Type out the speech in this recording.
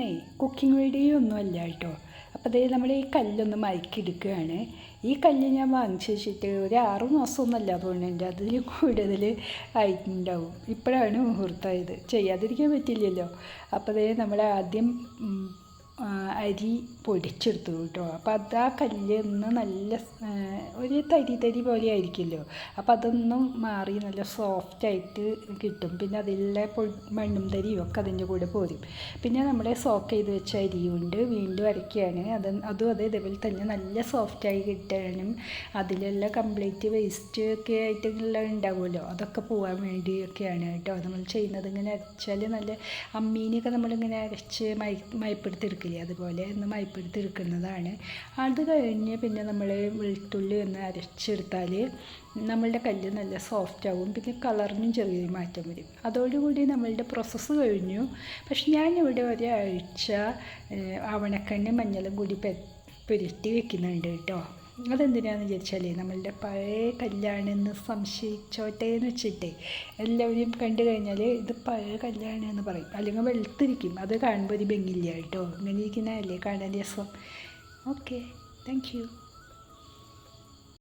ഇന്നേ cooking video ഒന്നുമല്ല കേട്ടോ. അപ്പോൾ അതേ നമ്മൾ ഈ കല്ലൊന്ന് മയക്കിയെടുക്കുകയാണ്. ഈ കല്ല് ഞാൻ വാങ്ങിച്ച് വെച്ചിട്ട് ഒരു 6 മാസമൊന്നുമല്ല തോന്നുന്നുണ്ട്, അതിൽ കൂടുതൽ ആയിട്ടുണ്ടാവും. ഇപ്പോഴാണ് മുഹൂർത്തമായത്, ചെയ്യാതിരിക്കാൻ പറ്റില്ലല്ലോ. അപ്പോൾ അതേ നമ്മൾ ആദ്യം അരി പൊടിച്ചെടുത്തു കേട്ടോ. അപ്പോൾ അത് ആ കല്ല് ഒന്ന് നല്ല ഒരു തരി പോലെ ആയിരിക്കുമല്ലോ. അപ്പോൾ അതൊന്നും മാറി നല്ല സോഫ്റ്റായിട്ട് കിട്ടും. പിന്നെ അതിലെ മണ്ണും തരിയും ഒക്കെ അതിൻ്റെ കൂടെ പോരും. പിന്നെ നമ്മുടെ സോക്ക് ചെയ്ത് വെച്ച അരി കൊണ്ട് വീണ്ടും അരയ്ക്കുകയാണ്. അതും അതേപോലെ തന്നെ നല്ല സോഫ്റ്റായി കിട്ടാനും അതിലുള്ള കംപ്ലീറ്റ് വേസ്റ്റ് ഒക്കെ ആയിട്ടുള്ള ഉണ്ടാവുമല്ലോ, അതൊക്കെ പോകാൻ വേണ്ടിയൊക്കെയാണ് കേട്ടോ നമ്മൾ ചെയ്യുന്നത്. ഇങ്ങനെ അരച്ചാൽ നല്ല അമ്മീനെയൊക്കെ നമ്മളിങ്ങനെ അരച്ച് മയപ്പെടുത്തെടുക്കില്ലേ, അതുപോലെ ഒന്ന് മയപ്പെടുത്തെടുക്കുന്നതാണ്. അത് കഴിഞ്ഞ് പിന്നെ നമ്മൾ വെളുത്തുള്ളി ഒന്ന് അരച്ചെടുത്താൽ നമ്മളുടെ കല്ല് നല്ല സോഫ്റ്റ് ആവും. പിന്നെ കളറിനും ചെറിയൊരു മാറ്റം വരും. അതോടുകൂടി നമ്മളുടെ പ്രോസസ്സ് കഴിഞ്ഞു. പക്ഷെ ഞാനിവിടെ ഒരാഴ്ച ആവണക്കണ്ണി മഞ്ഞളും കൂടി പുരട്ടി വെക്കുന്നുണ്ട് കേട്ടോ. അതെന്തിനാണെന്ന് വിചാരിച്ചാൽ നമ്മളുടെ പഴയ കല്ലാണെന്ന് സംശയിച്ചോട്ടെ എന്ന് വെച്ചിട്ടേ എല്ലാവരും കണ്ടു കഴിഞ്ഞാൽ ഇത് പഴയ കല്ലാണെന്ന് പറയും, അല്ലെങ്കിൽ വെളുത്തിരിക്കും. അത് കാണുമ്പോൾ ഒരു ഭംഗിയില്ല കേട്ടോ. ഇങ്ങനെ ഇരിക്കുന്നതല്ലേ കാണാൻ രസം. Okay, thank you.